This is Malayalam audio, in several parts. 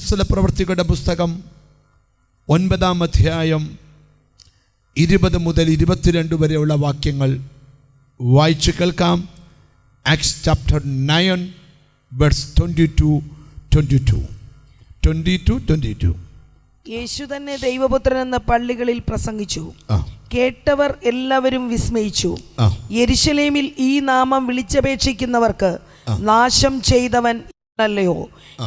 അപ്പോസ്തലപ്രവൃത്തികളുടെ പുസ്തകം 9-ാം അധ്യായം 20 മുതൽ 22 വരെയുള്ള വാക്യങ്ങൾ വായിച്ചു കേൾക്കാം. Acts chapter 9 verse 22. യേശു തന്നെ ദൈവപുത്രൻ എന്ന പള്ളികളിൽ പ്രസംഗിച്ചു. കേട്ടവർ എല്ലാവരും വിസ്മയിച്ചു. യെരുശലേമിൽ ഈ നാമം വിളിച്ചപേക്ഷിക്കുന്നവർക്ക് നാശം ചെയ്തവൻ അല്ലയോ,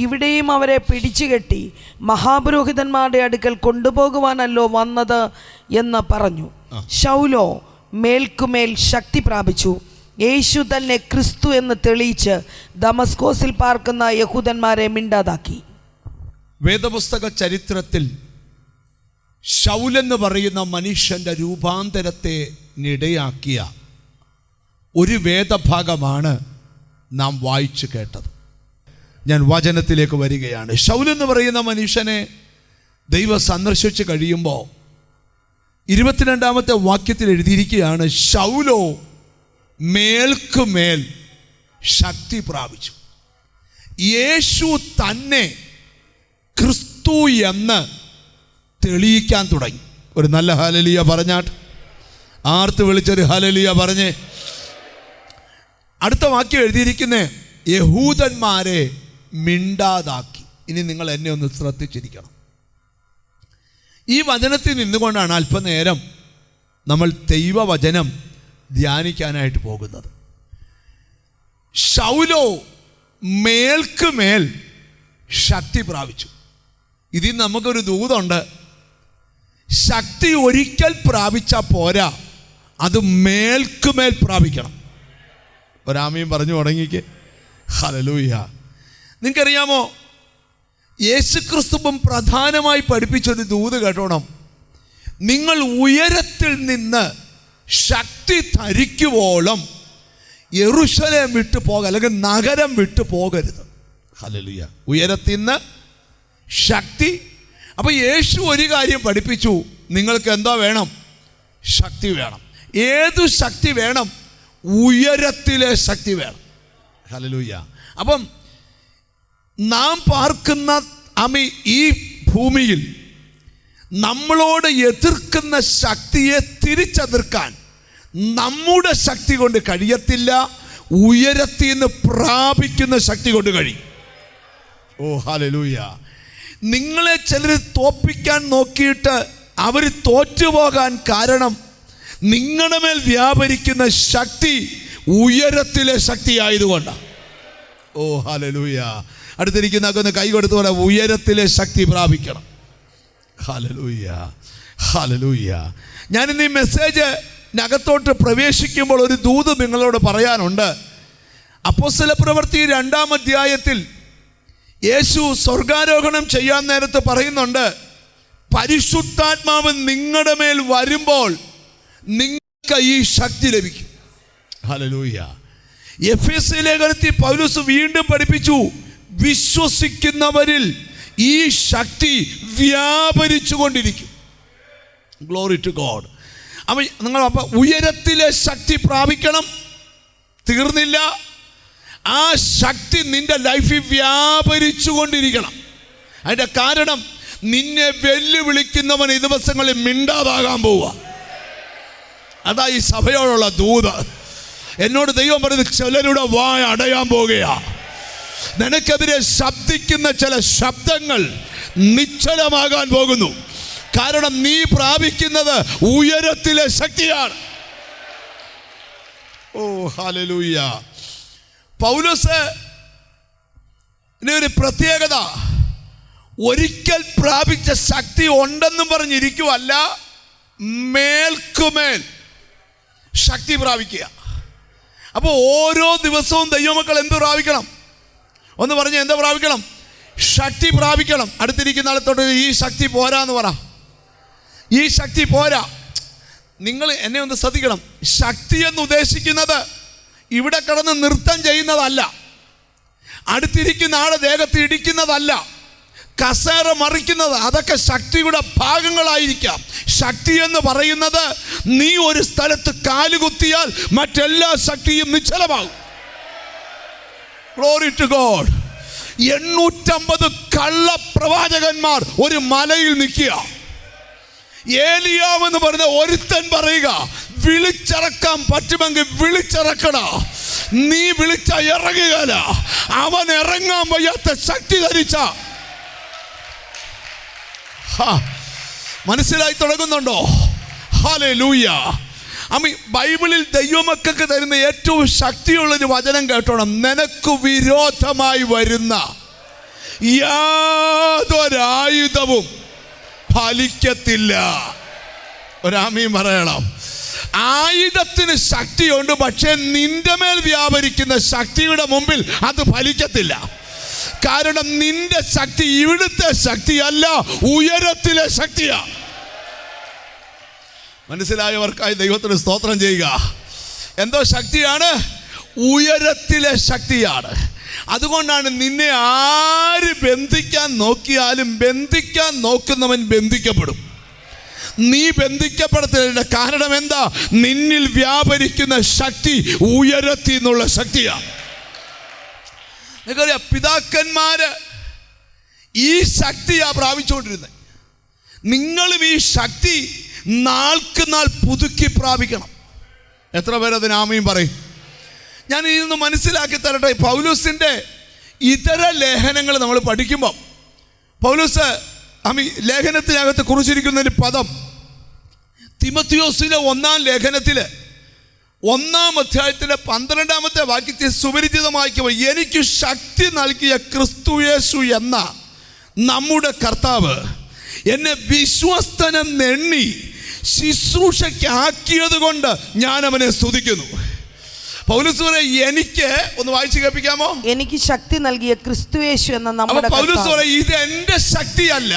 ഇവിടെയും അവരെ പിടിച്ചുകെട്ടി മഹാപുരോഹിതന്മാരുടെ അടുക്കൽ കൊണ്ടുപോകുവാനല്ലോ വന്നത് എന്ന് പറഞ്ഞു. ശൗലോ മേൽക്കുമേൽ ശക്തി പ്രാപിച്ചു. യേശു തന്നെ ക്രിസ്തു എന്ന് തെളിയിച്ച് ദമസ്കോസിൽ പാർക്കുന്ന യഹൂദന്മാരെ മിണ്ടാതാക്കി. വേദപുസ്തക ചരിത്രത്തിൽ ശൗലെന്ന് പറയുന്ന മനുഷ്യൻ്റെ രൂപാന്തരത്തെ ഇടയാക്കിയ ഒരു വേദഭാഗമാണ് നാം വായിച്ചു കേട്ടത്. ഞാൻ വചനത്തിലേക്ക് വരികയാണ്. ശൗലെന്ന് പറയുന്ന മനുഷ്യനെ ദൈവം സന്ദർശിച്ച് കഴിയുമ്പോൾ 22-ാമത്തെ വാക്യത്തിൽ എഴുതിയിരിക്കുകയാണ്, ശൗലോ മേൽക്കുമേൽ ശക്തി പ്രാപിച്ചു. യേശു തന്നെ ക്രിസ്തു എന്ന് തെളിയിക്കാൻ തുടങ്ങി. ഒരു നല്ല ഹല്ലേലൂയ പറഞ്ഞാട്ട്, ആർത്ത് വിളിച്ചൊരു ഹല്ലേലൂയ പറഞ്ഞേ. അടുത്ത വാക്യം എഴുതിയിരിക്കുന്നേ, യഹൂദന്മാരെ മിണ്ടാതാക്കി. ഇനി നിങ്ങൾ എന്നെ ഒന്ന് ശ്രദ്ധിച്ചിരിക്കണം. ഈ വചനത്തിൽ നിന്നുകൊണ്ടാണ് അല്പനേരം നമ്മൾ ദൈവവചനം ധ്യാനിക്കാനായിട്ട് പോകുന്നത്. ശൗലോ മേൽക്കുമേൽ ശക്തി പ്രാപിച്ചു. ഇതിൽ നമുക്കൊരു ദൂതുണ്ട്. ശക്തി ഒരിക്കൽ പ്രാപിച്ചാൽ പോരാ, അത് മേൽക്കുമേൽ പ്രാപിക്കണം. ഒരാമയും പറഞ്ഞു തുടങ്ങിക്ക്. ഹല്ലേലൂയ. നിങ്ങൾക്കറിയാമോ, യേശുക്രിസ്തുവും പ്രധാനമായി പഠിപ്പിച്ചൊരു ദൂത് കേട്ടോണം. നിങ്ങൾ ഉയരത്തിൽ നിന്ന് ശക്തി ധരിക്കുവോളം യെരൂശലേം വിട്ടു അല്ലെങ്കിൽ നഗരം വിട്ടു പോകരുത്. ഹല്ലേലൂയ. ഉയരത്തിൽ നിന്ന് ശക്തി. അപ്പോൾ യേശു ഒരു കാര്യം പഠിപ്പിച്ചു, നിങ്ങൾക്ക് എന്താ വേണം? ശക്തി വേണം. ഏതു ശക്തി വേണം? ഉയരത്തിലെ ശക്തി വേണം. ഹല്ലേലൂയ. അപ്പം നാം പാർക്കുന്ന ഈ ഭൂമിയിൽ നമ്മളോട് എതിർക്കുന്ന ശക്തിയെ തിരിച്ചെതിർക്കാൻ നമ്മുടെ ശക്തി കൊണ്ട് കഴിയത്തില്ല, ഉയരത്തിൽ നിന്ന് പ്രാപിക്കുന്ന ശക്തി കൊണ്ട് കഴിയും. ഓ ഹല്ലേലൂയ. നിങ്ങളെ ചിലർ തോൽപ്പിക്കാൻ നോക്കിയിട്ട് അവർ തോറ്റുപോകാൻ കാരണം നിങ്ങളുടെ മേൽ വ്യാപരിക്കുന്ന ശക്തി ഉയരത്തിലെ ശക്തി ആയതുകൊണ്ടാണ്. ഓ ഹല്ലേലൂയ. അടുത്തിരിക്കുന്ന കൈ കൊടുത്ത പോലെ ഉയരത്തിലെ ശക്തി പ്രാപിക്കണം. Hallelujah, hallelujah. ഞാനിന്ന് ഈ മെസ്സേജിനകത്തോട്ട് പ്രവേശിക്കുമ്പോൾ ഒരു ദൂത് നിങ്ങളോട് പറയാനുണ്ട്. അപ്പോസ്തലപ്രവൃത്തി 2-ാം അധ്യായത്തിൽ യേശു സ്വർഗാരോഹണം ചെയ്യാൻ നേരത്ത് പറയുന്നുണ്ട്, പരിശുദ്ധാത്മാവ് നിങ്ങളുടെ മേൽ വരുമ്പോൾ നിങ്ങൾക്ക് ഈ ശക്തി ലഭിക്കും. ഹല്ലേലൂയ. എഫെസ്യ ലേഖനത്തിൽ പൗലോസ് വീണ്ടും പഠിപ്പിച്ചു, വിശ്വസിക്കുന്നവരിൽ ഈ ശക്തി വ്യാപരിച്ചു കൊണ്ടിരിക്കും. Glory to God. അപ്പം നിങ്ങൾ ഉയരത്തിലെ ശക്തി പ്രാപിക്കണം. തീർന്നില്ല, ആ ശക്തി നിന്റെ ലൈഫിൽ വ്യാപരിച്ചു കൊണ്ടിരിക്കണം. അതിൻ്റെ കാരണം നിന്നെ വെല്ലുവിളിക്കുന്നവൻ ഈ ദിവസങ്ങളിൽ മിണ്ടാതാകാൻ പോവുക. അതാ ഈ സഭയോടുള്ള ദൂത്. എന്നോട് ദൈവം പറയുന്നത്, ചിലരുടെ വായ അടയാൻ പോകുകയാ. നിനക്കെതിരെ ശബ്ദിക്കുന്ന ചില ശബ്ദങ്ങൾ നിശ്ചലമാകാൻ പോകുന്നു. കാരണം നീ പ്രാപിക്കുന്നത് ഉയരത്തിലെ ശക്തിയാണ്. ഓ ഹല്ലേലൂയ. പൗലോസ് ഒരു പ്രത്യേകത, ഒരിക്കൽ പ്രാപിച്ച ശക്തി ഉണ്ടെന്നും പറഞ്ഞിരിക്കുവല്ല, മേൽക്കുമേൽ ശക്തി പ്രാപിക്കുക. അപ്പോൾ ഓരോ ദിവസവും ദൈവമക്കൾ എന്ത് പ്രാപിക്കണം? ഒന്ന് പറഞ്ഞ് എന്താ പ്രാപിക്കണം? ശക്തി പ്രാപിക്കണം. അടുത്തിരിക്കുന്ന ആളത്തോട്ട് ഈ ശക്തി പോരാന്ന് പറ. ഈ ശക്തി പോരാ. നിങ്ങൾ എന്നെ ഒന്ന് ശ്രദ്ധിക്കണം. ശക്തി എന്ന് ഉദ്ദേശിക്കുന്നത് ഇവിടെ കിടന്ന് നൃത്തം ചെയ്യുന്നതല്ല, അടുത്തിരിക്കുന്ന ആളെ ദേഹത്ത് ഇടിക്കുന്നതല്ല, കസേര മറിക്കുന്നത്. അതൊക്കെ ശക്തിയുടെ ഭാഗങ്ങളായിരിക്കാം. ശക്തി എന്ന് പറയുന്നത് നീ ഒരു സ്ഥലത്ത് കാലുകുത്തിയാൽ മറ്റെല്ലാ ശക്തിയും നിശ്ചലമാകും. Glory to God. 850 കള്ളപ്രവാചകന്മാർ ഒരു മലയിൽ നിൽക്കുക. ഏലിയാവെന്ന് പറഞ്ഞ ഒരുത്തൻ പറയുക, വിളിച്ചിറക്കാൻ പറ്റുമെങ്കിൽ വിളിച്ചിറക്കണ, നീ വിളിച്ച ഇറങ്ങുകയല്ല. അവൻ ഇറങ്ങാൻ വയ്യാത്ത ശക്തി ധരിച്ച. മനസ്സിലായി തുടങ്ങുന്നുണ്ടോ? ഹല്ലേലൂയ. ബൈബിളിൽ ദൈവമക്കൾക്ക് തരുന്ന ഏറ്റവും ശക്തിയുള്ളൊരു വചനം കേട്ടോണം. നിനക്ക് വിരോധമായി വരുന്ന യാതൊരായുധവും ഫലിക്കത്തില്ല. ഒരാമീൻ പറയണം. ആയുധത്തിന് ശക്തിയുണ്ട്, പക്ഷെ നിന്റെ മേൽ വ്യാപരിക്കുന്ന ശക്തിയുടെ മുമ്പിൽ അത് ഫലിക്കത്തില്ല. കാരണം നിന്റെ ശക്തി ഇവിടുത്തെ ശക്തിയല്ല, ഉയരത്തിലെ ശക്തിയാ. മനസ്സിലായവർക്കായി ദൈവത്തിന് സ്തോത്രം ചെയ്യുക. എന്തോ ശക്തിയാണ്? ഉയരത്തിലെ ശക്തിയാണ്. അതുകൊണ്ടാണ് നിന്നെ ആര് ബന്ധിക്കാൻ നോക്കിയാലും ബന്ധിക്കാൻ നോക്കുന്നവൻ ബന്ധിക്കപ്പെടും. നീ ബന്ധിക്കപ്പെടത്തില്ല. കാരണം എന്താ? നിന്നിൽ വ്യാപരിക്കുന്ന ശക്തി ഉയരത്തിൽ നിന്നുള്ള ശക്തിയാണ്. നിങ്ങൾക്കറിയാം, പിതാക്കന്മാര് ഈ ശക്തിയാ പ്രാപിച്ചുകൊണ്ടിരുന്നത്. നിങ്ങളും ഈ ശക്തി നാൾക്ക് നാൾ പുതുക്കി പ്രാപിക്കണം. എത്ര പേരതിന് ആമീൻ പറയും? ഞാൻ ഇതൊന്ന് മനസ്സിലാക്കി തരട്ടെ. പൗലോസിൻ്റെ ഇതര ലേഖനങ്ങൾ നമ്മൾ പഠിക്കുമ്പോൾ പൗലോസ് ലേഖനത്തിനകത്ത് കുറിച്ചിരിക്കുന്ന ഒരു പദം, തിമോഥെയോസിലെ 1-ാം ലേഖനത്തിൽ 1-ാം അധ്യായത്തിലെ 12-ാമത്തെ വാക്യത്തെ സുപരിചിതമാക്കുമ്പോൾ, എനിക്ക് ശക്തി നൽകിയ ക്രിസ്തു യേശു എന്ന നമ്മുടെ കർത്താവ് എന്നെ വിശ്വസ്തനെന്നെണ്ണി ശുശ്രൂഷയ്ക്ക് ആക്കിയത് കൊണ്ട് ഞാൻ അവനെ സ്തുതിക്കുന്നു. പൗലോസ് പറയും, എനിക്ക് ഒന്ന് വായിച്ചു കേൾപ്പിക്കാമോ? എനിക്ക് ശക്തി നൽകിയ ക്രിസ്തു യേശു എന്ന നമ്മുടെ പൗലോസ് പറയും, ഇത് എൻ്റെ ശക്തിയല്ല,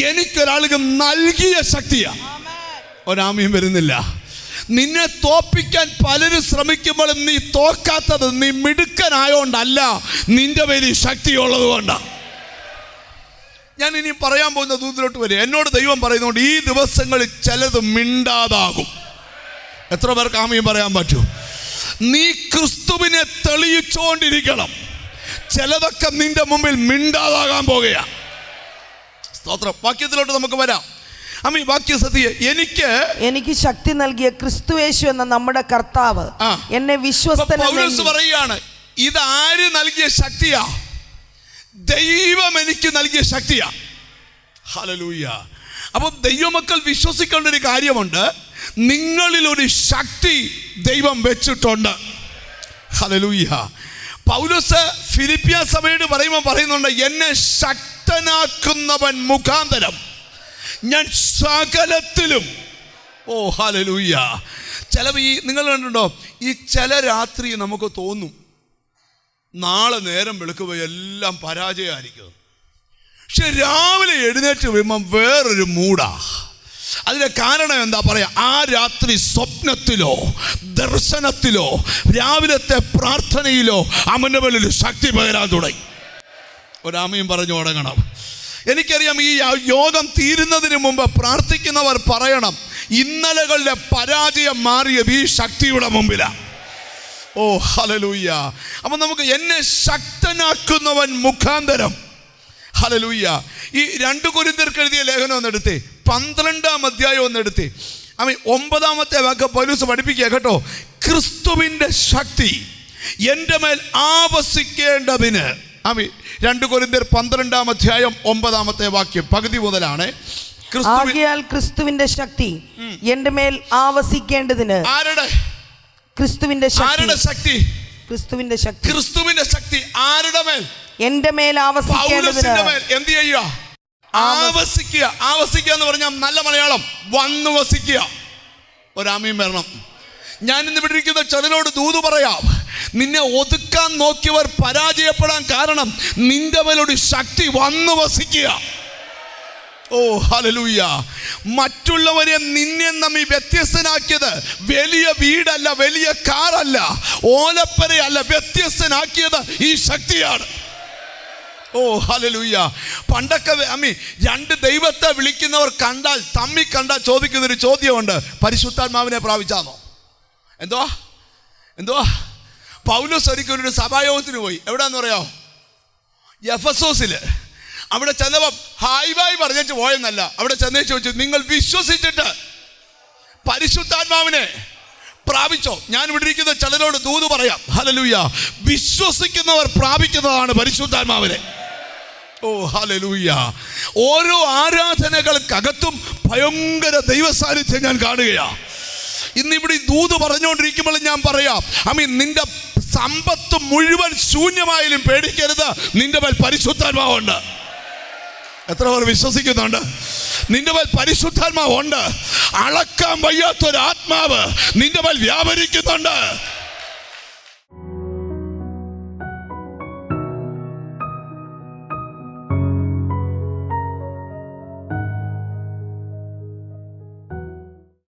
എനിക്കൊരാൾക്ക് നൽകിയ ശക്തിയാ. ഒരാമയും വരുന്നില്ല. നിന്നെ തോപ്പിക്കാൻ പലരും ശ്രമിക്കുമ്പോഴും നീ തോക്കാത്തത് നീ മിടുക്കനായോണ്ടല്ല, നിന്റെ പേരിൽ ശക്തിയുള്ളത് കൊണ്ടാണ്. ഞാൻ ഇനി പറയാൻ പോകുന്ന ദൂതിലോട്ട് വരും. എന്നോട് ദൈവം പറയുന്നുണ്ട്, ഈ ദിവസങ്ങളിൽ ചിലത് മിണ്ടാതാകും. എത്ര പേർക്ക് ആമയും പറയാൻ പറ്റും? നീ ക്രിസ്തുവിനെ തെളിയിച്ചുകൊണ്ടിരിക്കണം. ചിലതൊക്കെ നിന്റെ മുമ്പിൽ മിണ്ടാതാകാൻ പോകുകയാണ്. സ്തോത്രം. വാക്യത്തിലോട്ട് നമുക്ക് വരാം. വാക്യ സത്യ, എനിക്ക് ശക്തി നൽകിയ ക്രിസ്തു യേശു എന്ന നമ്മുടെ കർത്താവ് എന്നെ പൗലോസ് പറയുകയാണ്, ഇത് ആര് നൽകിയ ശക്തിയാ? ദൈവം എനിക്ക് നൽകിയ ശക്തിയാ. ഹല്ലേലൂയ. അപ്പം ദൈവമക്കൾ വിശ്വസിക്കേണ്ട ഒരു കാര്യമുണ്ട്, നിങ്ങളിൽ ഒരു ശക്തി ദൈവം വെച്ചിട്ടുണ്ട്. ഹല്ലേലൂയ. പൗലോസ് ഫിലിപ്പിയ സഭയോട് പറയുന്നുണ്ട്, എന്നെ ശക്തനാക്കുന്നവൻ മുഖാന്തരം ഞാൻ സകലത്തിലും. ഓ ഹല്ലേലൂയ. നിങ്ങൾ കണ്ടിട്ടുണ്ടോ, ഈ ചില രാത്രി നമുക്ക് തോന്നും നാളെ നേരം വെളുക്കുമ്പോൾ എല്ലാം പരാജയമായിരിക്കും. പക്ഷെ രാവിലെ എഴുന്നേറ്റ് വരുമ്പം വേറൊരു മൂടാ. അതിൻ്റെ കാരണം എന്താ പറയാ? ആ രാത്രി സ്വപ്നത്തിലോ ദർശനത്തിലോ രാവിലത്തെ പ്രാർത്ഥനയിലോ അവൻ്റെ മേലൊരു ശക്തി പകരാൻ തുടങ്ങി. ഒരാമയും പറഞ്ഞു തുടങ്ങണം. എനിക്കറിയാം, ഈ യോഗം തീരുന്നതിന് മുമ്പ് പ്രാർത്ഥിക്കുന്നവർ പറയണം, ഇന്നലകളുടെ പരാജയം മാറിയത് ഈ ശക്തിയുടെ മുമ്പിലാണ്. ഓ ഹല്ലേലൂയ. അപ്പം നമുക്ക് എന്നെ ശക്തനാക്കുന്നവൻ മുഖാന്തരം. ഹല്ലേലൂയ. ഈ 2 കൊരിന്ത്യർക്ക് എഴുതിയ ലേഖനം ഒന്നെടുത്തേ, 12-ാം അധ്യായം ഒന്നെടുത്തേ. 9-ാമത്തെ വാക്യം പൗലോസ് പഠിപ്പിക്കുക കേട്ടോ. ക്രിസ്തുവിൻ്റെ ശക്തി എൻ്റെ മേൽ ആവസിക്കേണ്ടതിന്. 2 കൊരിന്ത്യർ 12-ാം അധ്യായം 9-ാമത്തെ വാക്യം പകുതി മുതലാണ്. ആകയാൽ ക്രിസ്തുവിന്റെ ശക്തി എൻ്റെ മേൽ ആവസിക്കേണ്ടതിന്. ആരുടെ? ക്രിസ്തുവിന്റെ ശക്തി. ആരുടെ ശക്തി? ക്രിസ്തുവിന്റെ ശക്തി. ക്രിസ്തുവിന്റെ ശക്തി ആരുടെ മേൽ? എൻ്റെ മേൽ ആവസിക്കേണ്ടതിന്. എന്ത് ചെയ്യുക? ആവസിക്കുക. ആവസിക്കുക എന്ന് പറഞ്ഞാൽ നല്ല മലയാളം വന്നു വസിക്കുക. ഒരാമയും വരണം. ഞാൻ ഇന്ന് ഇവിടെ ഇരിക്കുന്ന ചിലരോട് ദൂത് പറയാം, നിന്നെ ഒതുക്കാൻ നോക്കിയവർ പരാജയപ്പെടാൻ കാരണം നിന്റെ മേലൊരു ശക്തി വന്നു വസിക്കുക. ഓ ഹല്ലേലൂയ. മറ്റുള്ളവരെ നിന്നെ നമ്മി വ്യത്യസ്തനാക്കിയത് വലിയ വീടല്ല, വലിയ കാറല്ല, ഓലപ്പരയല്ല. വ്യത്യസ്തനാക്കിയത് ഈ ശക്തിയാണ്. ഓ ഹല്ലേലൂയ. പണ്ടൊക്കെ 2 ദൈവത്തെ വിളിക്കുന്നവർ തമ്മിൽ കണ്ടാൽ ചോദിക്കുന്നൊരു ചോദ്യമുണ്ട്, പരിശുദ്ധാത്മാവിനെ പ്രാപിച്ചാന്നോ? എന്തുവാ? പൗലോസ് ഒരിക്കലും ഒരു സഭായോഗത്തിന് പോയി. എവിടെയാന്ന് പറയാമോ? എഫെസോസിൽ അവിടെ ചെന്നപ്പം ഹായ് ബായ് പറഞ്ഞു പോയെന്നല്ല, അവിടെ ചെന്നേ ചോദിച്ചു, നിങ്ങൾ വിശ്വസിച്ചിട്ട് പരിശുദ്ധാത്മാവിനെ പ്രാപിച്ചോ? ഞാൻ ഇവിടെ ഇരിക്കുന്ന ചിലരോട് ദൂത് പറയാം, ഹല്ലേലൂയ, വിശ്വസിക്കുന്നവർ പ്രാപിക്കുന്നതാണ് പരിശുദ്ധാത്മാവിനെ. ഓ ഹല്ലേലൂയ. ഓരോ ആരാധനകൾക്കകത്തും ഭയങ്കര ദൈവസാന്നിധ്യം ഞാൻ കാണുകയാണ്. ഇന്നിവിടെ ദൂത് പറഞ്ഞുകൊണ്ടിരിക്കുമ്പോൾ ഞാൻ പറയാം, നിന്റെ സമ്പത്ത് മുഴുവൻ ശൂന്യമായാലും പേടിക്കരുത്, നിന്റെ മേൽ പരിശുദ്ധാത്മാവുണ്ട്. എത്ര പേർ വിശ്വസിക്കുന്നുണ്ട്? നിന്റെ മേൽ പരിശുദ്ധാത്മാവുണ്ട്. അളക്കാൻ വയ്യാത്തൊരാത്മാവ് നിന്റെ മേൽ വ്യാപരിക്കുന്നുണ്ട്.